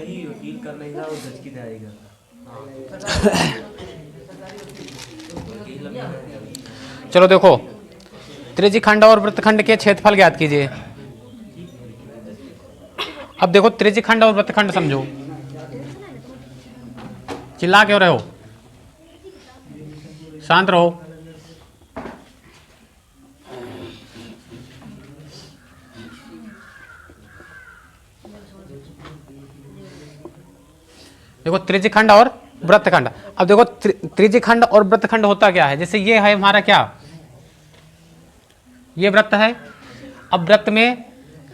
वही वकील करने का और जज की तैयारी करना। वकील अभी मैं- चलो देखो, त्रिज्यखंड और वृत्तखंड के क्षेत्रफल ज्ञात कीजिए। अब देखो त्रिज्यखंड और वृत्तखंड समझो। चिल्ला क्यों रहे हो, शांत रहो। देखो त्रिज्यखंड और वृत्तखंड। अब देखो त्रिज्यखंड और वृत्तखंड होता क्या है, जैसे ये है हमारा क्या, ये वृत्त है। अब वृत्त में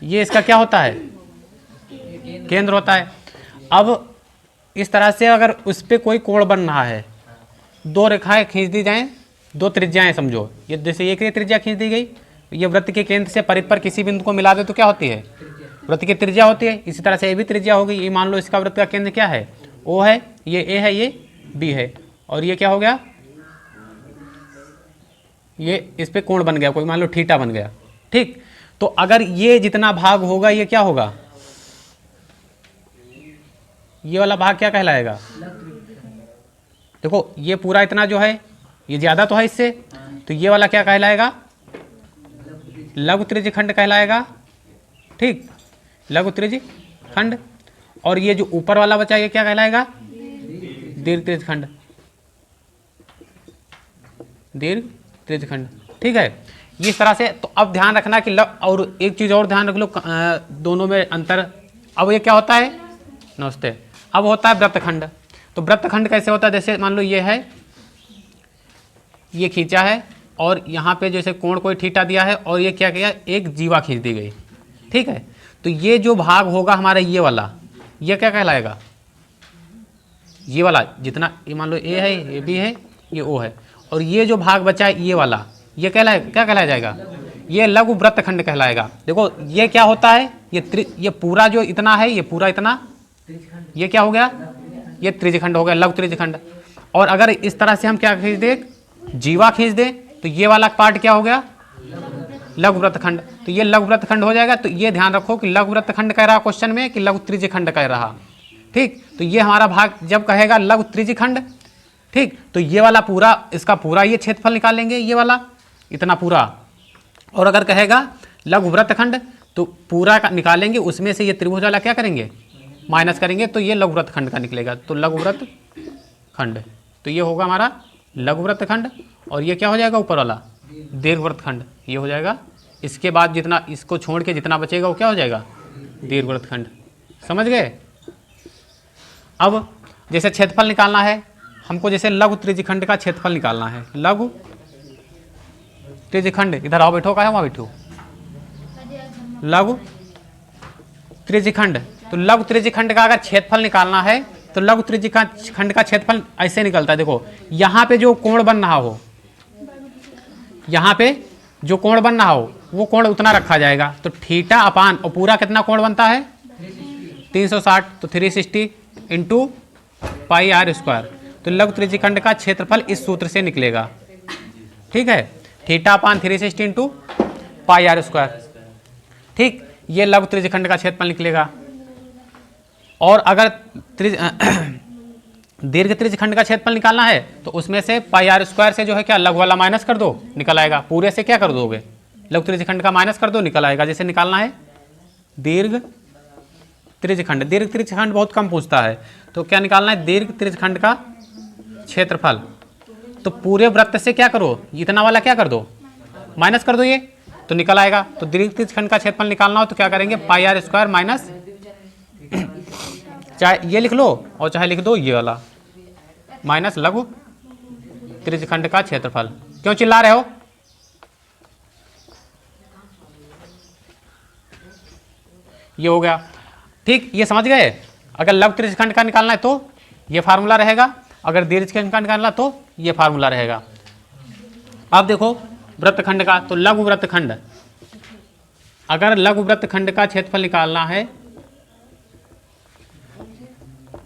ये इसका क्या होता है, केंद्र होता है। अब इस तरह से अगर उस पर कोई कोण बन रहा है, दो रेखाएं खींच दी जाएं, दो त्रिज्याएं समझो, ये जैसे एक त्रिज्या खींच दी गई, ये वृत्त के केंद्र से परिध पर किसी बिंदु को मिला दे तो क्या होती है, वृत्त की त्रिज्या होती है। इसी तरह से ये भी त्रिज्या होगी। ये मान लो इसका वृत्त का केंद्र क्या है, ओ है, ये ए है, ये बी है, और ये क्या हो गया, ये इस पे कोण बन गया, कोई मान लो थीटा बन गया। ठीक, तो अगर ये जितना भाग होगा ये क्या होगा, ये वाला भाग क्या कहलाएगा, देखो ये पूरा इतना जो है ये ज्यादा तो है इससे, तो ये वाला क्या कहलाएगा, लघु त्रिज्यखंड कहलाएगा। ठीक, लघु त्रिज्यखंड। और ये जो ऊपर वाला बचा ये क्या कहलाएगा, दीर्घ त्रिज्यखंड, दीर्घ त्रिज्यखंड। ठीक है, इस तरह से। तो अब ध्यान रखना कि और एक चीज और ध्यान रख लो, दोनों में अंतर। अब ये क्या होता है, नमस्ते, अब होता है वृत्तखंड। तो वृत्तखंड कैसे होता है, जैसे मान लो ये है, ये खींचा है और यहाँ पे जैसे कोण कोई थीटा दिया है और ये क्या किया, एक जीवा खींच दी गई। ठीक है, तो ये जो भाग होगा हमारा ये वाला, ये क्या कहलाएगा, ये वाला जितना, ये मान लो ए है, ये बी है, ये ओ है, और ये जो भाग बचा है ये वाला, ये कहलाएगा, क्या कहलाया जाएगा, ये लघु वृत्तखंड कहलाएगा। देखो ये क्या होता है, ये पूरा जो इतना है, ये पूरा इतना, ये क्या हो गया, ये त्रिज्यखंड हो गया, लघु त्रिज्यखंड। और अगर इस तरह से हम क्या खींच दे, जीवा खींच दे, तो ये वाला पार्ट क्या हो गया, लघु वृत्तखंड। तो ये लघु वृत्तखंड हो जाएगा। तो ये ध्यान रखो कि लघु वृत्तखंड कह रहा क्वेश्चन में कि लघु त्रिज्यखंड कह रहा। ठीक, तो ये हमारा भाग जब कहेगा लघु त्रिज्यखंड, ठीक, तो ये वाला पूरा, इसका पूरा ये क्षेत्रफल निकालेंगे, ये वाला इतना पूरा। और अगर कहेगा लघु वृत्तखंड तो पूरा का निकालेंगे, उसमें से ये त्रिभुज वाला क्या करेंगे, माइनस करेंगे, तो ये लघु वृत्तखंड का निकलेगा। तो लघु वृत्तखंड, तो ये होगा हमारा लघु वृत्तखंड। और ये क्या हो जाएगा, ऊपर वाला दीर्घ वृत्तखंड, ये हो जाएगा। इसके बाद जितना, इसको छोड़ के जितना बचेगा वो क्या हो जाएगा, दीर्घ वृत्तखंड। समझ गए। अब जैसे क्षेत्रफल निकालना है हमको, जैसे लघु त्रिज्यखंड का क्षेत्रफल निकालना है, लघु त्रिज्यखंड, इधर आओ, बैठो, कहाँ वहाँ बैठो, लघु त्रिज्यखंड। तो लघु त्रिज्यखंड का अगर क्षेत्रफल निकालना है तो लघु त्रिज्यखंड का क्षेत्रफल ऐसे निकलता है। देखो यहाँ पे जो कोण बन रहा हो, यहाँ पे जो कोण बन रहा हो वो कोण उतना रखा जाएगा। तो थीटा अपान, और पूरा कितना कोण बनता है 360, तो 360 इंटू पाई आर स्क्वायर। तो लघु त्रिज्यखंड का क्षेत्रफल इस सूत्र से निकलेगा। ठीक है, theta upon 360 into pi r square. ठीक, ये लघु त्रिज्यखंड का क्षेत्रफल निकलेगा। और अगर दीर्घ त्रिज्यखंड का क्षेत्रफल निकालना है तो उसमें से पाई आर स्क्वायर से जो है क्या, लघु वाला माइनस कर दो, निकल आएगा। पूरे से क्या कर दोगे, लघु त्रिज्यखंड का माइनस कर दो, निकल आएगा। जैसे निकालना है दीर्घ त्रिज्यखंड, दीर्घ त्रिज्यखंड बहुत कम पूछता है, तो क्या निकालना है, दीर्घ त्रिज्यखंड का क्षेत्रफल। तो पूरे वृत्त से क्या करो, इतना वाला क्या कर दो, माइनस कर दो, ये तो निकल आएगा। तो दीर्घ त्रिज्यखंड का क्षेत्रफल निकालना हो तो क्या करेंगे, पाई आर स्क्वायर माइनस, चाहे ये लिख लो और चाहे लिख दो ये वाला, माइनस लघु त्रिज्यखंड का क्षेत्रफल। क्यों चिल्ला रहे हो, ये हो गया। ठीक, ये समझ गए। अगर लघु त्रिज्यखंड का निकालना है तो ये फार्मूला रहेगा, अगर दीर्घ त्रिज्यखंड का निकालना तो ये फार्मूला रहेगा। अब देखो वृत्तखंड का, तो लघु वृत्तखंड, अगर लघु वृत्तखंड का क्षेत्रफल निकालना है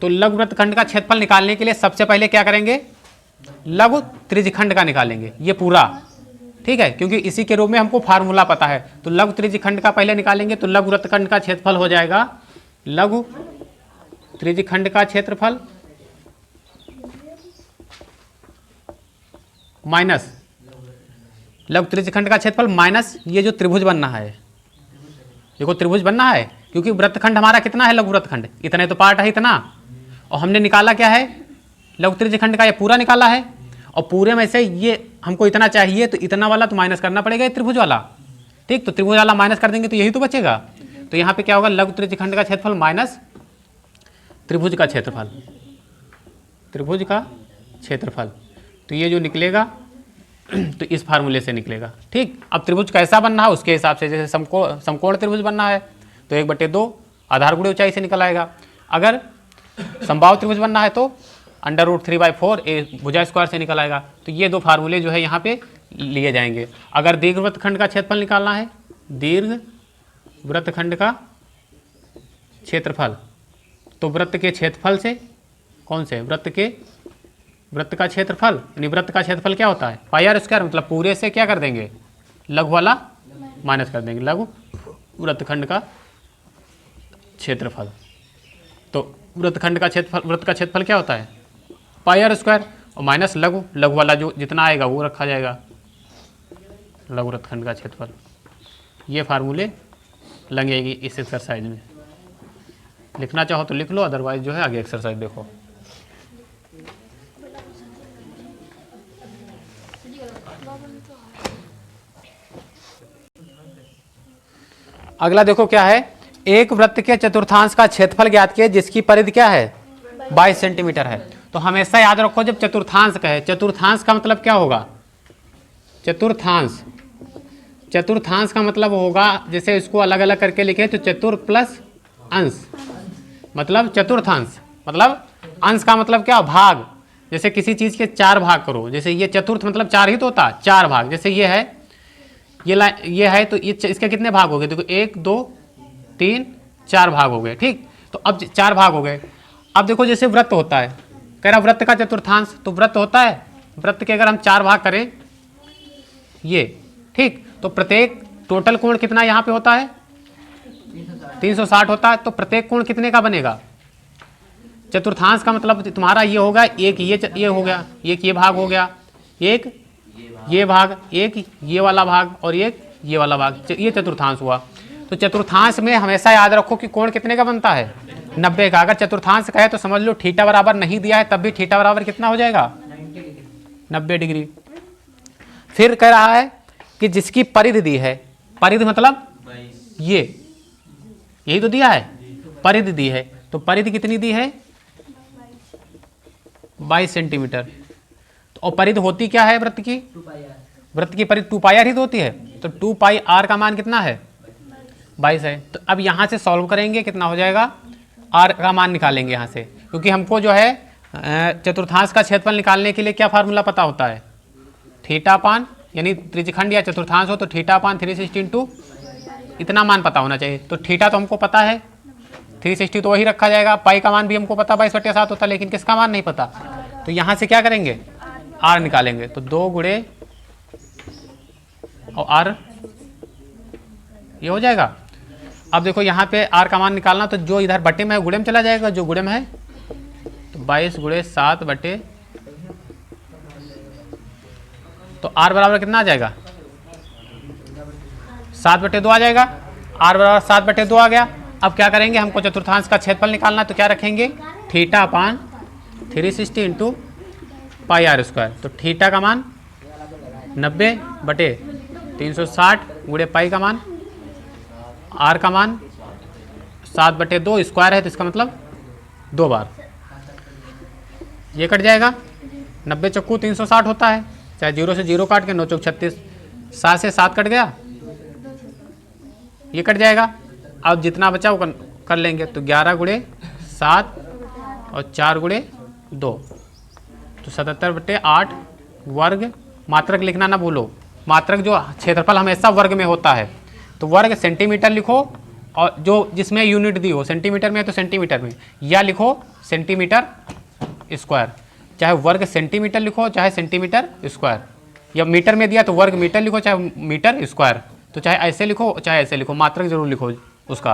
तो लघु वृत्तखंड का क्षेत्रफल निकालने के लिए सबसे पहले क्या करेंगे, लघु त्रिज्यखंड का निकालेंगे, ये पूरा। ठीक है, क्योंकि इसी के रूप में हमको फार्मूला पता है। तो लघु त्रिज्यखंड का पहले निकालेंगे, तो लघु वृत्तखंड का क्षेत्रफल हो जाएगा लघु त्रिज्यखंड का क्षेत्रफल माइनस लघु त्रिज्यखंड का क्षेत्रफल माइनस ये जो त्रिभुज बनना है, देखो त्रिभुज बनना है क्योंकि वृत्तखंड हमारा कितना है, लघु वृत्तखंड इतने तो पार्ट है इतना, और हमने निकाला क्या है, लघु त्रिज्यखंड का ये पूरा निकाला है, और पूरे में से ये हमको इतना चाहिए तो इतना वाला तो माइनस करना पड़ेगा ये त्रिभुज वाला, ठीक। तो त्रिभुज वाला माइनस कर देंगे तो यही तो बचेगा। तो यहाँ पे क्या होगा, लघु त्रिज्यखंड का क्षेत्रफल माइनस त्रिभुज का क्षेत्रफल, त्रिभुज का क्षेत्रफल, तो ये जो निकलेगा तो इस फार्मूले से निकलेगा, ठीक। अब त्रिभुज कैसा बनना है उसके हिसाब से, जैसे समकोण त्रिभुज बनना है तो 1/2 आधार गुणे ऊंचाई से निकल आएगा। अगर समबाहु त्रिभुज बनना है तो √3/4 भुजा स्क्वायर से निकल आएगा। तो ये दो फार्मूले जो है यहाँ पे लिए जाएंगे। अगर दीर्घवृत्तखंड का क्षेत्रफल निकालना है, दीर्घवृत्तखंड का क्षेत्रफल, तो वृत्त के क्षेत्रफल से, कौन से वृत्त का क्षेत्रफल, यानी वृत्त का क्षेत्रफल क्या होता है, πr², मतलब पूरे से क्या कर देंगे, लघु वाला माइनस कर देंगे, लघु वृत्तखंड का क्षेत्रफल। तो वृत्तखंड का क्षेत्रफल क्या होता है, πr², और माइनस लघु वाला जो जितना आएगा वो रखा जाएगा, लघु वृत्तखंड का क्षेत्रफल। ये फार्मूले लगेगी इस एक्सरसाइज में, लिखना चाहो तो लिख लो, अदरवाइज जो है आगे एक्सरसाइज देखो। अगला देखो क्या है, एक वृत्त के चतुर्थांश का क्षेत्रफल ज्ञात किए जिसकी परिधि क्या है, 22 सेंटीमीटर है। तो हमेशा याद रखो जब चतुर्थांश कहे, चतुर्थांश का मतलब क्या होगा, चतुर्थांश का मतलब होगा, जैसे इसको अलग अलग करके लिखे तो चतुर प्लस अंश, मतलब चतुर्थांश मतलब अंश का मतलब क्या, भाग। जैसे किसी चीज के 4 भाग करो, जैसे ये चतुर्थ मतलब 4 ही तो होता, 4 भाग। जैसे ये है, ये है तो ये इसके कितने भाग हो गए, देखो 1 2 3 4 भाग हो गए, ठीक। तो अब 4 भाग हो गए। अब देखो जैसे वृत्त होता है, कह रहा वृत्त का चतुर्थांश, तो वृत्त होता है, वृत्त के अगर हम 4 भाग करें ये, ठीक, तो प्रत्येक टोटल कोण कितना यहाँ पे होता है, 360 होता है। तो प्रत्येक कोण कितने का बनेगा, चतुर्थांश का मतलब तुम्हारा ये होगा, एक ये हो गया, एक ये भाग हो गया, एक ये भाग, एक ये वाला भाग, और एक ये वाला भाग, ये चतुर्थांश हुआ। तो चतुर्थांश में हमेशा याद रखो कि कोण कितने का बनता है, 90 का। अगर चतुर्थांश कहे तो समझ लो थीटा बराबर नहीं दिया है तब भी थीटा बराबर कितना हो जाएगा, 90 डिग्री। फिर कह रहा है कि जिसकी परिधि दी है, परिधि मतलब ये, यही तो दिया है, परिधि दी है, तो परिधि कितनी दी है, 22 सेंटीमीटर। और परिधि होती क्या है वृत्त की, वृत्त की परिधि 2πr ही तो होती है, तो 2πr का मान कितना है, 22 है। तो अब यहाँ से सॉल्व करेंगे, कितना हो जाएगा, r का मान निकालेंगे यहाँ से, क्योंकि हमको जो है चतुर्थांश का क्षेत्रफल निकालने के लिए क्या फार्मूला पता होता है, थीटापान, यानी त्रिज्यखंड या चतुर्थांश हो तो थीटापान 360 इतना मान पता होना चाहिए। तो थीटा तो हमको पता है 360, तो वही रखा जाएगा। पाई का मान भी हमको पता 22/7 होता है, लेकिन किसका मान नहीं पता। तो यहाँ से क्या करेंगे, r निकालेंगे, तो 2 गुणे और r ये हो जाएगा। अब देखो यहाँ पे r का मान निकालना, तो जो इधर बटे में है गुणे में चला जाएगा, जो गुणे में है, तो 22 गुणे 7 बटे, तो r बराबर कितना आ जाएगा, 7/2 आ जाएगा। r बराबर 7/2 आ गया। अब क्या करेंगे, हमको चतुर्थांश का क्षेत्रफल निकालना है, तो क्या रखेंगे, थीटापान 360 इंटू πr²। तो थीटा का मान 90/360 गुणे पाई का मान, r का मान 7/2 स्क्वायर है, तो इसका मतलब 2 बार, ये कट जाएगा। 90 चक्कू 360 होता है, चाहे 0 से 0 काट के, 9 चौक 36, 7 से 7 कट गया, ये कट जाएगा। अब जितना बचा वो कर लेंगे, तो 11 गुणे 7 और 4 गुणे 2, तो 77/8 वर्ग। मात्रक लिखना ना भूलो, मात्रक जो क्षेत्रफल हमेशा वर्ग में होता है, तो वर्ग सेंटीमीटर लिखो, और जो जिसमें यूनिट दी हो, सेंटीमीटर में है तो सेंटीमीटर में, या लिखो सेंटीमीटर स्क्वायर, चाहे वर्ग सेंटीमीटर लिखो चाहे सेंटीमीटर स्क्वायर, या मीटर में दिया तो वर्ग मीटर लिखो चाहे मीटर स्क्वायर, तो चाहे ऐसे लिखो चाहे ऐसे लिखो, मात्रक जरूर लिखो उसका।